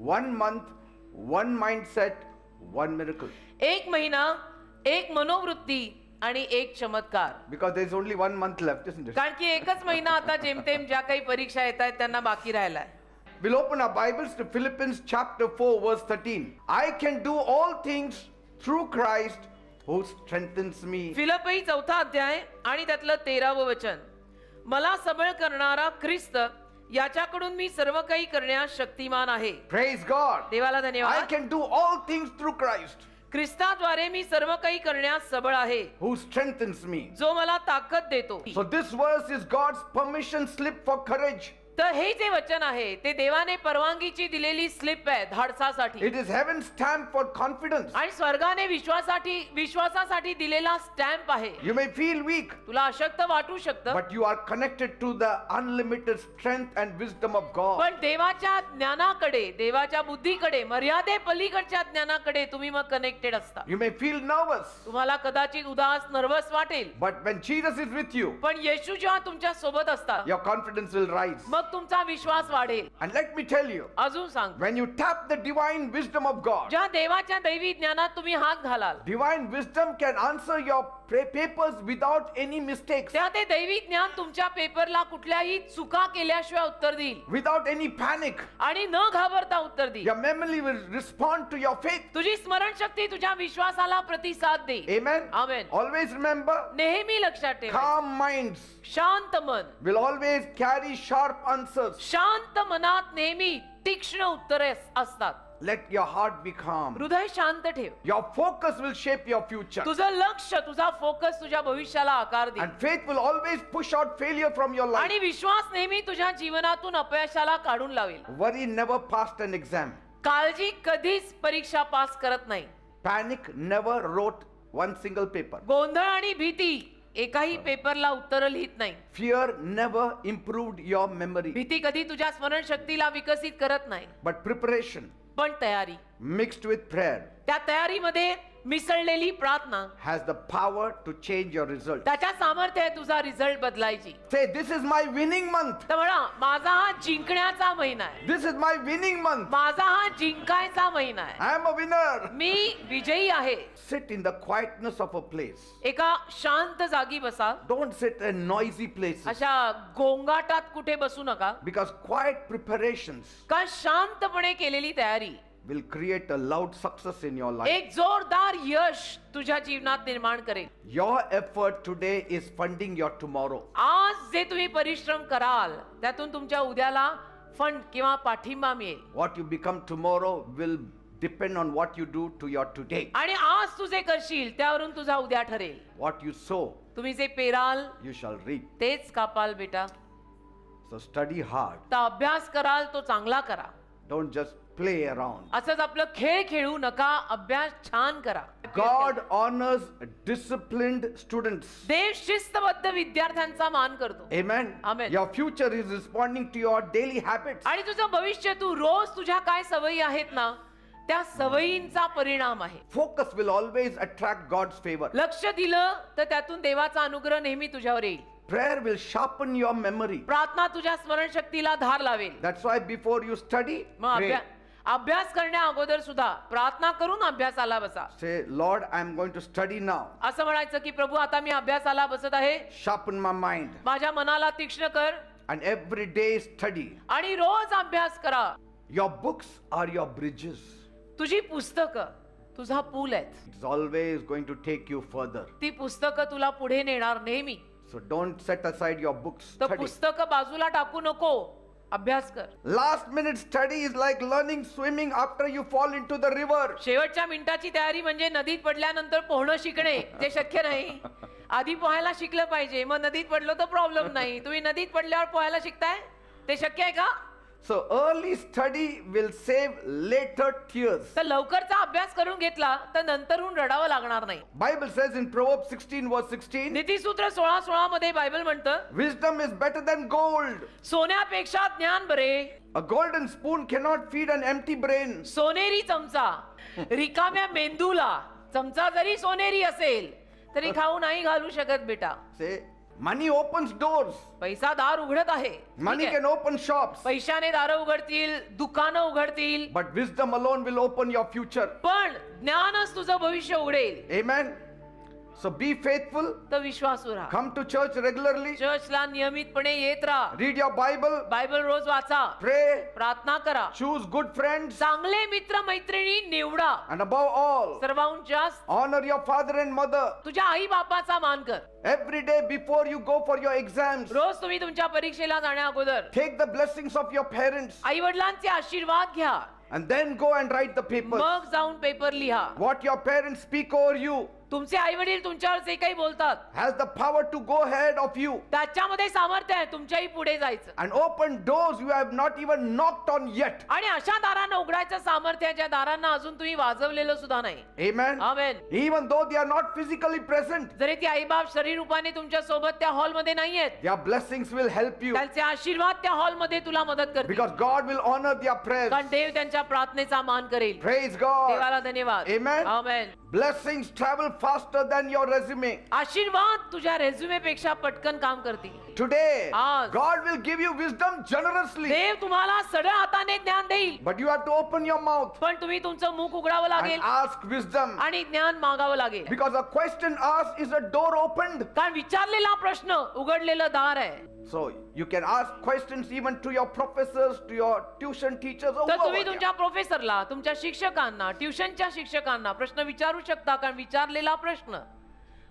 1 month, 1 mindset, 1 miracle. एक महिना, एक मनोवृत्ती आणि एक चमत्कार. Because there is only 1 month left, isn't it? कारण की एकच महिना आता जेमतेम ज्या काही परीक्षा येत आहेत त्यांना बाकी राहिलाय. We'll open our Bibles to Philippians chapter 4 verse 13. I can do all things through Christ who strengthens me. फिलिप्पी 4 अध्याय आणि त्यातलं 13व वचन. मला सबळ करणारा ख्रिस्त याच्याकडून मी सर्व काही करण्यास शक्तिमान आहे. Praise God. देवाला I धन्यवाद. can do all things through Christ ख्रिस्ताद्वारे मी सर्व काही करण्यास सबळ आहे, who strengthens me. जो मला ताकद देतो. So this verse is God's permission slip for courage. तर हे जे वचन आहे ते देवाने परवानगीची दिलेली स्लिप आहे धाडसासाठी. It is heaven's stamp for confidence. आणि स्वर्गाने विश्वासासाठी दिलेला स्टॅम्प आहे. You may feel weak, तुला अशक्त वाटू शकतं, but you are connected to the unlimited strength and wisdom of God. पण देवाच्या ज्ञानाकडे, देवाच्या बुद्धीकडे, मर्यादे पलीकडच्या ज्ञानाकडे तुम्ही मग कनेक्टेड असता. You may feel nervous, तुम्हाला कदाचित उदास, नर्वस वाटेल, but when Jesus is with you, पण येशू जेव्हा तुमच्या सोबत असतात your confidence will rise. मग तुमचा विश्वास वाढेल. And let me tell you, अजून सांग, when you tap the divine wisdom of God, ज्या देवाच्या दैवी ज्ञानात तुम्ही हात घालाल, divine wisdom can answer your papers without any mistakes, त्या ते दैवी ज्ञान तुमच्या पेपरला कुठल्याही चुका केल्याशिवाय उत्तर देईल without any panic. आणि न घाबरता उत्तर देईल. Your memory will respond to your faith. तुझी स्मरणशक्ती तुझ्या विश्वासाला प्रतिसाद देईल. Amen. Amen. Always remember, नेहमी लक्षात ठेवा, calm minds शांत मन, will always carry sharp answers. शांत मनात नेहमी तीक्ष्ण उत्तरे असतात. Let your heart be calm. हृदय शांत ठेव. Your focus will shape your future. तुझं लक्ष, तुझा फोकस तुझ्या भविष्याला आकार दे. And faith will always push out failure from your life. आणि विश्वास नेहमी तुझ्या जीवनातून अपयशाला काढून लावेल. Worry never passed an exam. काळजी कधीच परीक्षा पास करत नाही. Panic never wrote one single paper. गोंधळ आणि भीती एकाही पेपरला उत्तर लिहित नाही. Fear never improved your memory. भीती कधी तुझ्या स्मरण शक्तीला विकसित करत नाही. But preparation पण तयारी, mixed with prayer त्या तयारीमध्ये मिसळलेली प्रार्थना has the power to change your result. त्याच्या सामर्थ्य आहे तुझा रिझल्ट बदलायची. Say, this is my winning month. तर म्हणा, माझा हा जिंकण्याचा महिना आहे, This is my winning month. माझा हा जिंकायचा महिना आहे, I am a winner. मी विजयी आहे. Sit in the quietness of a place. एका शांत जागी बसा. Don't sit in noisy places. अशा गोंगाटात कुठे बसू नका. Because quiet preparations का शांतपणे केलेली तयारी will create a loud success in your life. एक जोरदार यश तुझ्या जीवनात निर्माण करेल. Your effort today is funding your tomorrow. आज जे तुम्ही परिश्रम कराल त्यातून तुमच्या उद्याला फंड किंवा पाठिंबा मिळेल. What you become tomorrow will depend on what you do to your today. आणि आज तू जे करशील त्यावरून तुझा उद्या ठरेल. What you sow, तुम्ही जे पेराल you shall reap. तेच कापाल बेटा. So study hard. तर अभ्यास कराल तो चांगला करा. Don't just play around. असंच आपलं खेळ खेळू नका, अभ्यास छान करा. God honors disciplined students. देव शिस्तबद्ध विद्यार्थ्यांचा मान करतो. Amen. Amen. Your future is responding to your daily habits. आणि तुझं भविष्य तू रोज तुझ्या काय सवयी आहेत ना त्या सवयींचा परिणाम आहे. Focus will always attract God's favor. लक्ष दिलं तर त्यातून देवाचा अनुग्रह नेहमी तुझ्यावर येईल. Prayer will sharpen your memory. प्रार्थना तुझ्या स्मरणशक्तीला धार लावेल. That's why before you study, मग pray. अभ्यास करण्या अगोदर सुद्धा प्रार्थना करून अभ्यासाला बसा. Say, Lord, I'm going to study now. असं म्हणायचं की प्रभू आता मी अभ्यासाला बसत आहे. Sharpen my mind. माझ्या मनाला तीक्ष्ण कर. And every day study. आणि रोज अभ्यास करा. Your books are your bridges. तुझी पुस्तकं तुझा पूल आहेत. It's always going to take you further. ती पुस्तकं तुला पुढे नेणार नेहमी. So don't set aside your books. तर Study. पुस्तकं बाजूला टाकू नको, अभ्यास कर. Last minute study is like learning swimming after you fall into the river. शेवटच्या मिनिटाची तयारी म्हणजे नदीत पडल्यानंतर पोहणं शिकणे, जे शक्य नाही. आधी पोहायला शिकलं पाहिजे, मग नदीत पडलो तर प्रॉब्लेम नाही. तुम्ही नदीत पडल्यावर पोहायला शिकताय, ते शक्य आहे का? So early study will save later tears. तर लवकरचा अभ्यास करून घेतला तर नंतरहून रडावं लागणार नाही. Bible says in Proverbs 16 verse 16, नीतिसूत्र 16:16 मध्ये बायबल म्हणतं, wisdom is better than gold. सोन्यापेक्षा ज्ञान बरे. A golden spoon cannot feed an empty brain. सोनेरी चमचा रिकाम्या मेंदूला, चमचा जरी सोनेरी असेल तरी खाऊ नाही घालू शकत बेटा. Say, Money opens doors. पैसा दार उघडत आहे. Money ठीक आहे. can open shops. पैशाने दारं उघडतील, दुकानं उघडतील, But wisdom alone will open your future. पण ज्ञानच तुझं भविष्य उघडेल. Amen. So be faithful. तर विश्वासू राहा. Come to church regularly. चर्चला नियमितपणे येत राहा. Read your Bible. बायबल रोज वाचा. Pray. प्रार्थना करा. Choose good friends. चांगले मित्र मैत्रिणी निवडा. And above all, सर्वाहून जास्त honor your father and mother. तुझ्या आई बापाचा मान कर. Every day before you go for your exams, रोज तुम्ही तुमच्या परीक्षेला जाण्या अगोदर take the blessings of your parents आई वडिलांचे आशीर्वाद घ्या. and then go and write the papers. मग जाऊन पेपर लिहा. What your parents speak over you तुमचे आई वडील तुमच्यावर जे काही बोलतात has the power to go ahead of you त्याच्यामध्ये सामर्थ्य आहे तुमच्याही पुढे जायचं. and open doors you have not even knocked on yet. आणि अशा दारांना उघडायचं सामर्थ्य आहे ज्या दारांना अजून तुम्ही वाजवलेलं सुद्धा नाही. Amen. Amen. Even though they are not physically present, जरी ती आई बाप शरीर रूपाने तुमच्या सोबत त्या हॉल मध्ये नाहीयेत, their blessings will help you त्यांचे आशीर्वाद त्या हॉल मध्ये तुला मदत करतील. because God will honor their prayers. कारण देव त्यांच्या प्रार्थनेचा मान करेल. Praise God. देवाला धन्यवाद. Amen. Amen. Blessings travel faster than your resume. आशीर्वाद तुझ्या रेझ्युमे पेक्षा पटकन काम करतील. Today, आज. God will give you wisdom generously, देव तुम्हाला सडळ हाताने ज्ञान देईल, but you have to open your mouth पण तुम्ही तुमचं मुख उघडावं लागेल and ask wisdom, आणि ज्ञान मागावं लागेल. because a question asked is a door opened. कारण विचारलेला प्रश्न उघडलेलं दार आहे. So you can ask questions even to your professors, to your tuition teachers, or तर whoever तुम्ही they are. तुमच्या प्रोफेसरला, तुमच्या शिक्षकांना, ट्युशनच्या शिक्षकांना प्रश्न विचारू शकता. कारण विचारलेला प्रश्न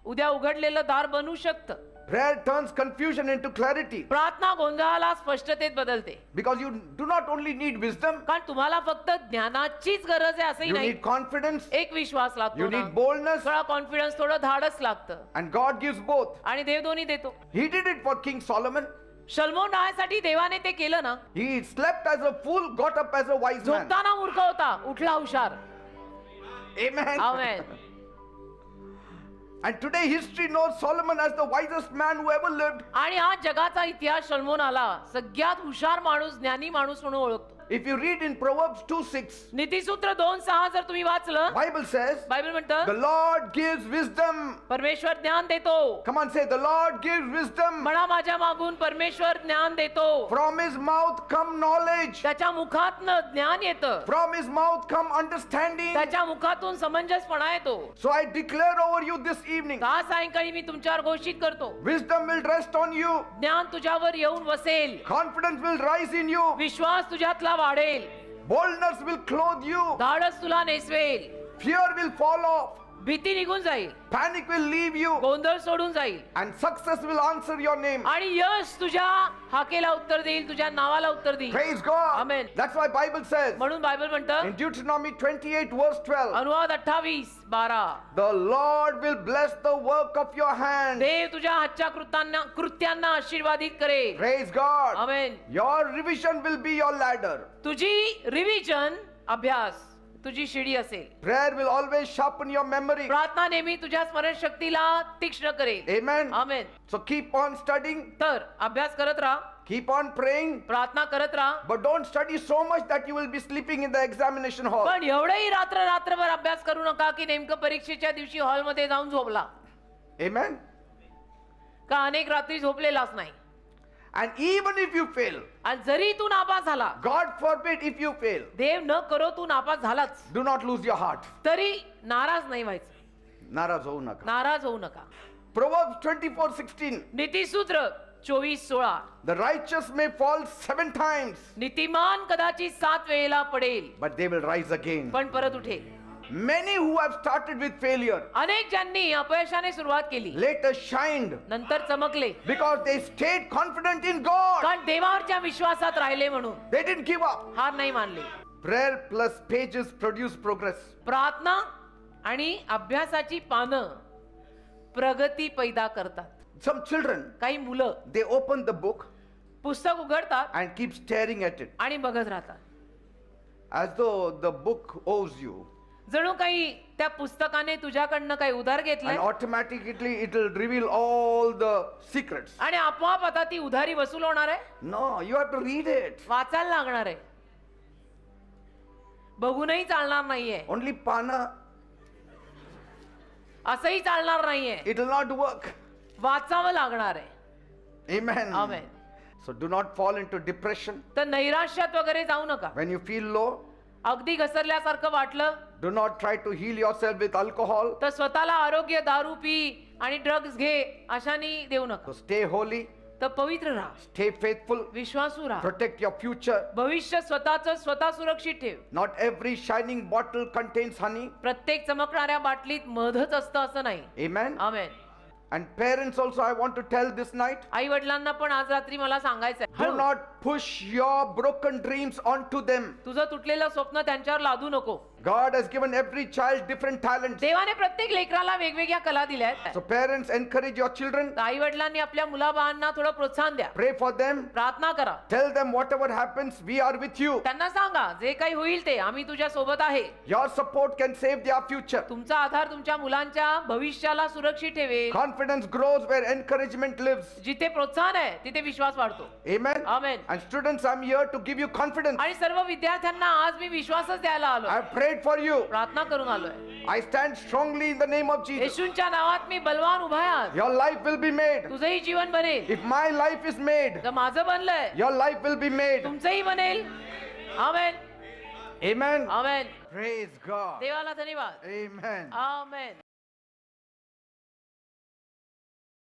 उद्या उघडलेलं दार बनू शकतं. Prayer turns confusion into clarity, प्रार्थना गोंधळाला स्पष्टतेत बदलते. because you do not only need wisdom, कारण तुम्हाला फक्त ज्ञानाचीच गरज आहे असंही you नाही. need confidence, एक विश्वास लागतो you ना, need boldness, थोडा कॉन्फिडन्स, थोडं धाडस लागतं. and God gives both. आणि देव दोन्ही देतो. He did it for King Solomon. शल्मोन राहायसाठी देवाने ते केलं ना. He slept as a fool, got up as a wise man. झोपताना मूर्ख होता, उठला हुशार. Amen. Amen. And today history knows Solomon as the wisest man who ever lived. आणि हा जगाचा इतिहास शल्मोनाला सगळ्यात हुशार माणूस, ज्ञानी माणूस म्हणून ओळखतो. If you read in Proverbs 2:6, नीतिसूत्र 2:6 जर तुम्ही वाचलं, Bible says, बायबल the म्हणतं Lord gives wisdom. परमेश्वर ज्ञान देतो. Come on, say, the Lord gives wisdom. म्हणा माझ्या मागून परमेश्वर ज्ञान देतो. From his mouth come knowledge. त्याच्या मुखातनं ज्ञान येतं. From his mouth come understanding. त्याच्या मुखातून समंजसपणा येतो. So I declare over you this evening, आज सायंकाळी मी तुमच्यावर घोषित करतो, wisdom will rest on you. ज्ञान तुझ्यावर येऊन वसेल. Confidence will rise in you. विश्वास तुझ्यातला वाढेल. Boldness will clothe you. धाडस तुला नेसवेल. Fear will fall off. भीती निघून जाईल. Panic will leave you. गोंधळ सोडून जाईल. And success will answer your name. आणि यश तुझ्या हाकेला उत्तर देईल, तुझ्या नावाला उत्तर देईल. Praise God. Amen. That's why Bible says म्हणून बायबल म्हणतं in Deuteronomy 28 verse 12, अनुवाद 28:12 the Lord will bless the work of your hand. देव तुझ्या हातच्या कृत्यांना आशीर्वादित करेल. Praise God. Amen. Your revision will be your ladder. तुझी रिव्हिजन अभ्यास तुझी शिडी असेल. Prayer will always sharpen your memory. प्रार्थना नेहमी तुझ्या स्मरणशक्तीला तीक्ष्ण करेल. Amen. Amen. So keep on studying, तर अभ्यास करत राहा, keep on praying, प्रार्थना करत राहा, but don't study so much that you will be sleeping in the examination hall. पण एवढंही रात्रभर अभ्यास करू नका की नेमकं परीक्षेच्या दिवशी हॉलमध्ये जाऊन झोपला. Amen. का अनेक रात्री झोपलेलाच नाही. And even if you fail, आणि जरी तू नापास झाला, God forbid if you fail, देव न करो तू नापास झालाच, do not lose your heart. तरी नाराज नाही व्हायचं. नाराज होऊ नका. नाराज होऊ नका. Proverbs 24:16, नीतिसूत्र 24:16 the righteous may fall 7 times, नीतिमान कदाचित 7 वेळेला पडेल, but they will rise again. पण परत उठेल. Many who have started with failure अनेक ज्यांनी अपयशाने सुरुवात केली later shined नंतर चमकले, because they stayed confident in God. कारण देवावरच्या विश्वासात राहिले म्हणून They didn't give up. हार नाही मानले. Prayer plus pages produce progress. प्रार्थना आणि अभ्यासाची पानं प्रगती पैदा करतात. Some children, काही मुलं they open the book पुस्तक उघडतात and keep staring at it आणि बघत राहतात, as though the book owes you, जणू काही त्या पुस्तकाने तुझ्याकडनं काही उधार घेतलंय and automatically it will reveal all the secrets. आणि आपोआप आता ती उधारी वसूल होणार आहे. No, you have to read it. वाचायला लागणार आहे. बघूनही चालणार नाहीये, Only pana, असंही चालणार नाहीये. it will not work. वाचावं लागणार आहे. Amen. Amen. So do not fall into depression. तर नैराश्यात वगैरे जाऊ नका. When you feel low, अगदी घसरल्यासारखं वाटलं do not try to heal yourself with alcohol. तर स्वतःला आरोग्य दारू पी आणि ड्रग्ज घे अशानी देऊ नका. So stay holy, तर पवित्र राहा, stay faithful, विश्वासू राहा, protect your future. भविष्य स्वतः सुरक्षित ठेव. Not every shining bottle contains honey. प्रत्येक चमकणाऱ्या बाटलीत मधच असतं असं नाही. Amen. Amen. And parents also, I want to tell this night, आई वडिलांना पण आज रात्री मला सांगायचं do आहे, not push your broken dreams onto them. तुझं तुटलेलं स्वप्न त्यांच्यावर लादू नको. God has given every child different talents. देवाने प्रत्येक लेकराला वेगवेगळ्या कला दिल्या आहेत. So parents, encourage your children. आई वडिलांनी आपल्या मुलाबाळांना थोडं प्रोत्साहन द्या, Pray for them. प्रार्थना करा, Tell them whatever happens, we are with you. त्यांना सांगा जे काही होईल ते आम्ही तुझ्या सोबत आहे. Your support can save their future. तुमचा आधार तुमच्या मुलांच्या भविष्याला सुरक्षित ठेवेल. Confidence grows where encouragement lives. जिथे प्रोत्साहन आहे तिथे विश्वास वाढतो. Amen. Amen. And students, I'm here to give you confidence. आणि सर्व विद्यार्थ्यांना आज मी विश्वासच द्यायला आलो, I prayed for you. प्रार्थना करून आलोय. I stand strongly in the name of Jesus. येशूंच्या नावात मी बलवान उभा आहे आज. Your life will be made. तुझंही जीवन बनेल. If my life is made, जर माझं बनलंय your life will be made. तुमचंही बनेल. आमेन. Amen. आमेन. Praise God. देवाला धन्यवाद. Amen. आमेन.